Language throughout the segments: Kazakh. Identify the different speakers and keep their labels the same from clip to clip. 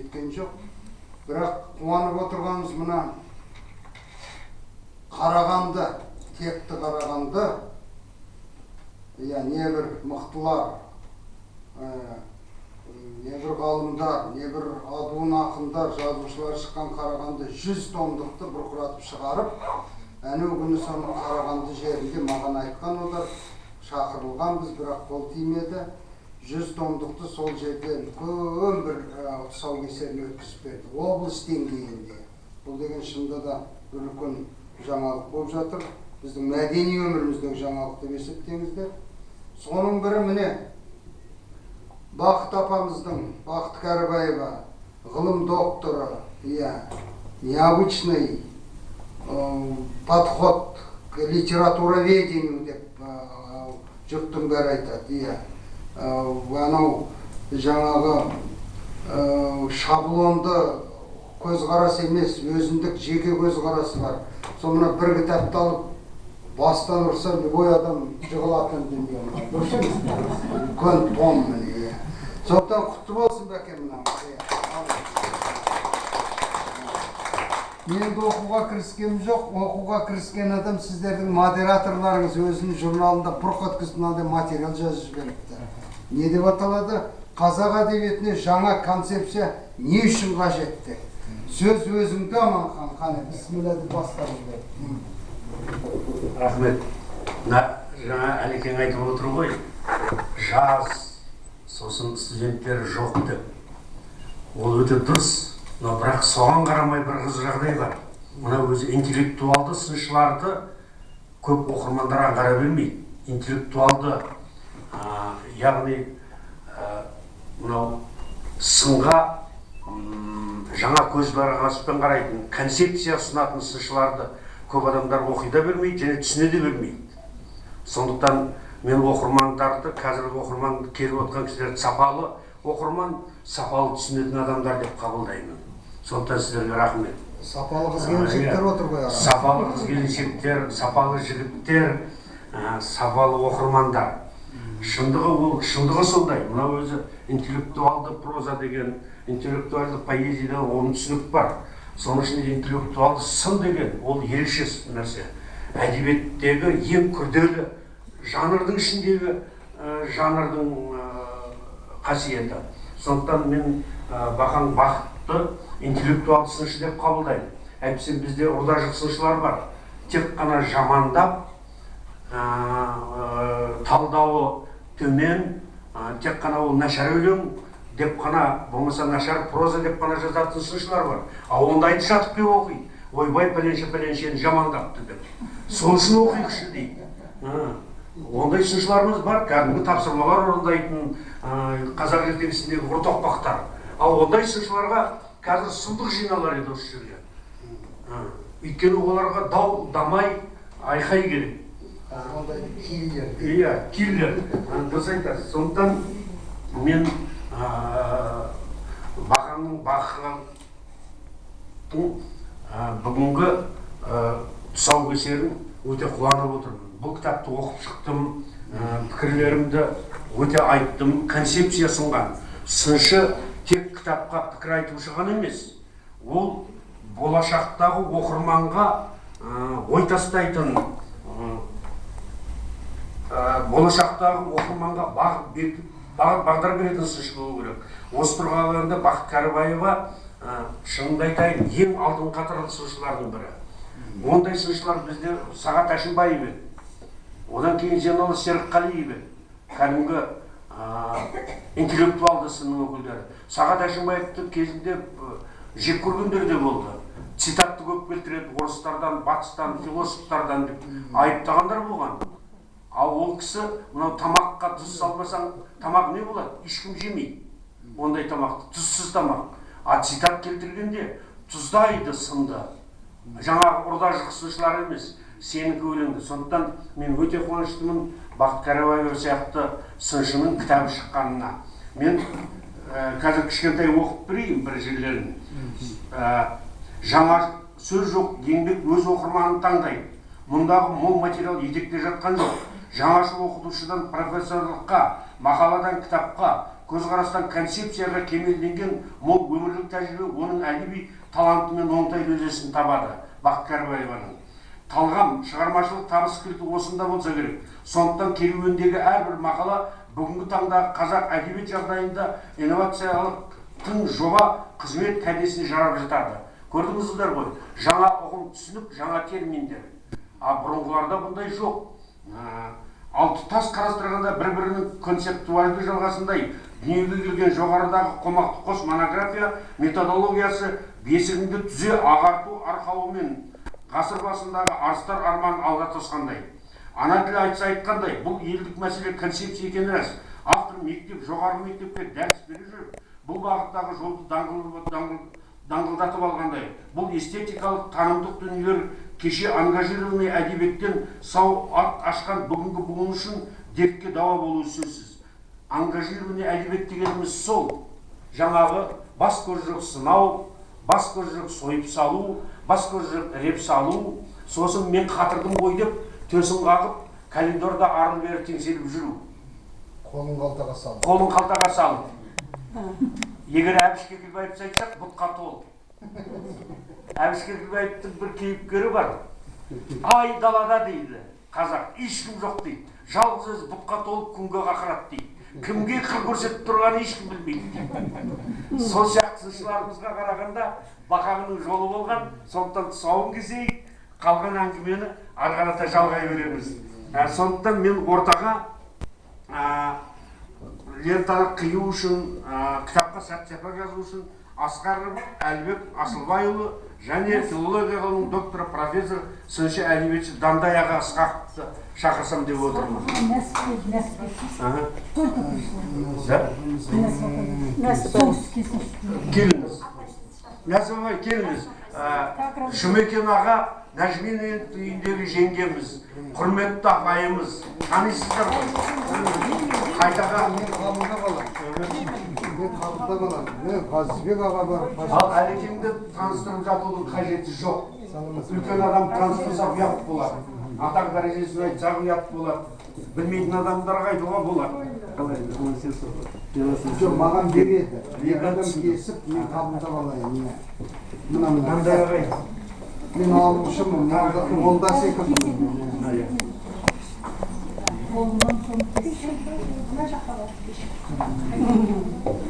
Speaker 1: жеткен жоқ. Бірақ қуанып отырғанымыз мына Қарағанды, текті Қарағанды, небір мықтылар, небір ғалымдар, небір адуын ақындар, жазушылар шыққан Қарағанды 100 томдықты бұрқыратып шығарып, әнеу күні соның Қарағанды жерінде маған айтқан, олар шақырылғанбыз, бірақ қол тимеді. 100 томдықты сол жерде үлкен бір тұсаукесерін өткізіп берді, облыс деңгейінде. Бұл деген шынында да үлкен жаңалық болып жатыр. Біздің мәдени өміріміздегі жаңалық деп есептеңіздер. Соның бірі міне Бақыт апамыздың, Бахыт Карибаева, ғылым докторы, необычный подход к литературоведению деп жұрттың бәрі айтады. Анау жаңағы шаблонды көзқарас емес, өзіндік жеке көзқарасы бар. Сонына бір кітапты алып бастан ұрса, любой адам жығылатын дүние. Үлкен том міне. Сондықтан құтты болсын бәкем мынау. Енді оқуға кіріскенім жоқ. Оқуға кіріскен адам сіздердің модераторларыңыз өзінің журналында бұрқ еткізіп мынандай материал жазып жіберіпті. Не деп аталады? Қазақ әдебиетіне жаңа концепция не үшін қажетті? Сөз өзіңді Аманхан, қане, бісміллә деп бастарыңыз.
Speaker 2: Рахмет. Жаңа Әлекең айтып отыр ғой, жаз, сосын студенттер жоқ деп. Ол өте дұрыс. Бірақ соған қарамай бір қызық жағдай бар. Мына өзі интеллектуалды сыншыларды көп оқырмандар аңғара бермейді. Интеллектуалды, яғни мынау сынға жаңа көзқараспен қарайтын, концепция ұсынатын сыншыларды көп адамдар оқи да бермейді және түсіне де бермейді. Сондықтан мен оқырмандарды, қазіргі оқырман келіп отқан кісілерді сапалы оқырман, сапалы түсінетін адамдар деп қабылдаймын. Сондықтан сіздерге рахмет.
Speaker 1: Сапалы қыз-келіншектер отыр ғой.
Speaker 2: Сапалы қыз-келіншектер, сапалы жігіттер, сапалы оқырмандар. Шындығы сондай. Мына өзі интеллектуалды проза деген, интеллектуалды поэзия деген оның түсінік бар. Соның ішінде интеллектуалды сын деген ол ерекше нәрсе. Әдебиеттегі ең күрделі жанрдың ішіндегі жанрдың қасиеті. Сондықтан мен Бақытты интеллектуалды сыншы деп қабылдаймын. Әйтпесе бізде ұрда-жық сыншылар бар. Тек қана жамандап, талдауы төмен, тек қана ол нашар өлең деп қана, болмаса нашар проза деп қана жазатын сыншылар бар. Ондайды жатып кеп оқиды. Ойбай пәленшені жамандапты деп. Сол үшін оқиықшы дейді. Ондай сыншыларымыз бар, кәдімгі тапсырмалар орындайтын қазақ ертегісіндегі ұртоқпақтар. Ал ондай сыншыларға қазір сұмдық жиналар еді осы жерге. Өйткені оларға дау, дамай, айқай керек.
Speaker 1: Ондай киллер.
Speaker 2: Иә, киллер. Дұрыс айтасыз. Сондықтан мен Бақыттың бүгінгі тұсаукесерін өте қуанып отырмын. Бұл кітапты оқып шықтым, пікірлерімді өте айттым, концепция сынған. Сыншы тек кітапқа пікір айтушы ғана емес, ол болашақтағы оқырманға ой тастайтын, болашақтағы оқырманға бағдар беретін сыншы болу керек. Осы тұрғаларында Бахыт Карибаева шынымды айтайын, ең алдын қатарлы сыншылардың бірі. Ондай сыншылар бізде Сағат Әшімбаев еді. Одан кейін Зейнолла Серікқалиев еді. Кәдімгі интеллектуалды сынның өкілдері. Сағат Әшімбаевты кезінде жек көргендер де болды. Цитатты көп келтіреді, орыстардан, батыстан, философтардан деп айыптағандар болған. Ал ол кісі мынау тамаққа тұз салмасаң, тамақ не болады? Ешкім жемейді. Ондай тамақты, тұзсыз тамақ. А цитат келтіргенде тұздайды сынды. Жаңағы ұрда-жық сыншылар емес, сенікі өлеңді. Сондықтан мен өте қуаныштымын Бақыт Карибаева сияқты сыншының кітабы шыққанына. Мен қазір кішкентай оқып берейін бір жерлерін. Жаңа сөз жоқ, еңбек өз оқырманын таңдайды. Мұндағы мол материал етекте жатқан жоқ. Жаңашыл оқытушыдан профессорлыққа, мақаладан кітапқа, көзқарастан концепцияға кемелденген мол өмірлік тәжірибе оның әдеби талантымен оңтайлы үлесін табады. Бақыт Карибаеваның талғам шығармашылық табыс кілті осында болса керек. Сондықтан керуендегі әрбір мақала бүгінгі таңдағы қазақ әдебиет жағдайында инновациялық тың жоба қызмет кәдесіне жарап жатады. Көрдіңіздер ғой, жаңа ұғым түсінік, жаңа терминдер. Бұрынғыларда бұндай жоқ. Ал тұтас қарастырғанда бір-бірінің концептуальды жалғасындай дүниеге келген жоғарыдағы қомақты қос монография методологиясы бесігіңді түзе ағарту арқауымен ғасыр басындағы арыстар арманын алға тосқандай. Ана тілі айтса айтқандай, бұл елдік мәселе концепция екені рас. Автор мектеп, жоғарғы мектепке дәріс бере жүріп, бұл бағыттағы жолды даңғылдатып алғандай. Бұл эстетикалық танымдық дүниелер кеше ангажированный әдебиеттен сау ат ашқан бүгінгі буын үшін дертке дауа болуы сөзсіз. Ангажированный әдебиет дегеніміз сол. Жаңағы бас көз жоқ сынау, бас көз жоқ сойып салу, бас көз жоқ реп салу, сосын мен қатырдым ғой деп төсін қағып, калидорда арын бері теңселіп жүру.
Speaker 1: Қолын қалтаға салып.
Speaker 2: Қолын қалтаға салып. Егер Бахыт Карибаевты айтсақ, бұтқа тол. Бахыт Карибаевтың бір кейіпкері бар. Ай далада дейді қазақ, ешкім жоқ дейді. Жалғыз өзі бұтқа толып күнге қақырады дейді. Кімге қыр көрсетіп тұрғаны ешкім білмейді дейді. Сол сияқты сыншыларымызға қарағанда бақаңның жолы болған, сондықтан тұсауын кесейік, қалған әңгімені ары қарата жалғай береміз. Сондықтан мен ортаға лентаны қию үшін, кітапқа сәт-сәпа жазу үшін Асқар Әлбек Асылбайұлы және филология ғылымының докторы профессор сыншы әдебиетші Дандай аға Ысқақовты шақырсам деп отырмын. Келіңіз. Нәсіпбай, келіңіз. Жұмекен аға Нәжменен үйіндегі жеңгеміз, құрметті апайымыз, танисыздар ғой. Қайтаға
Speaker 1: Мен қабылда балам. Мен Қазыбек аға бар.
Speaker 2: Ал әлекеңді таныстырып жатудың қажеті жоқ. Үлкен адам таныстырса ұят болады. Атақ дәрежесін айтсақ ұят болады. Білмейтін адамдарға айтуға болады.
Speaker 1: Жоқ, маған береді. Екі адам кесіп, мен қабылда балайын.
Speaker 2: Қандай ағай?
Speaker 1: Мен алушымын, молда секілдімін.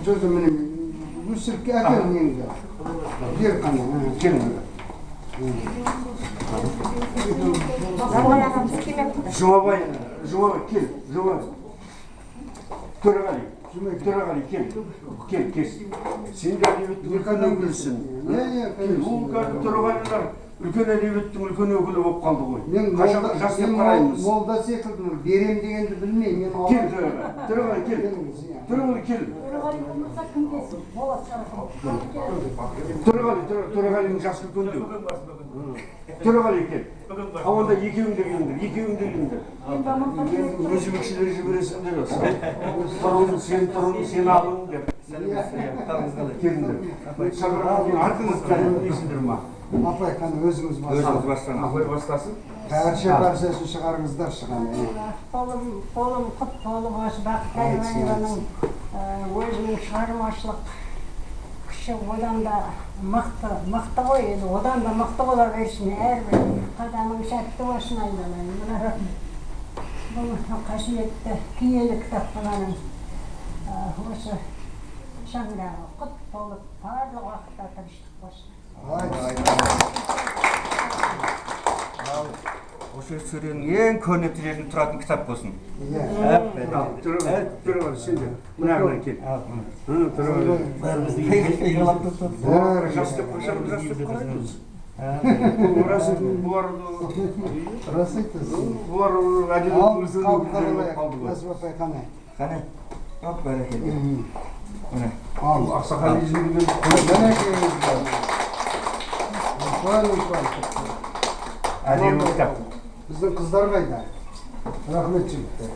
Speaker 1: Жоғы мені өсіріп әкел неңді. Бер қана.
Speaker 2: Келіңіз. Жұмабай, кел, Жұмабай. Төреғали, кел, кес. Сен де әдебиеттің үлкен өкілісің. Бұл төреғалилар үлкен әдебиеттің үлкен өкілі болып қалды ғой.
Speaker 1: Мен молда секілдімін, берем дегенді білмеймін.
Speaker 2: Кел, Төреғали, кел. Төреғалиның жасы үлкендеу. Төреғали, кел. Онда екеуің де келіңдер. Өзімікшілер жібересіңдер осы. Тұрың, сен алың деп. Келіңдер. Артыңыз кәлемдейсіңдер ма?
Speaker 1: Апай, қаны өзіңіз бастаңыз.
Speaker 2: Апай бастасын.
Speaker 1: Паршасын шығарыңыздар шығаны.
Speaker 3: Қолым құт болып осы Бахыт Карибаеваның өзінің шығармашылық күші одан да мықты ғой, одан да мықты бола берсін, әрбір қадамың сәтті болсын айналайын. Бұл қасиетті киелі кітапхананың осы шаңырағы құт болып барлық уақытта тыныштық болсын.
Speaker 4: Осы сөренің ең көрнекті жерінде тұратын кітап болсын.
Speaker 2: Төреғали, сен де. Мына кел. Жас деп қараймыз. Бұлар әдебиеттің өзінің қалды ғой.
Speaker 1: Насып апай, қане?
Speaker 4: Қане? Оп, бәрекелді. Міне.
Speaker 2: Ал ақсақал езілген әдемі кітап.
Speaker 1: Біздің қыздар қайда? Рахмет жігіттер.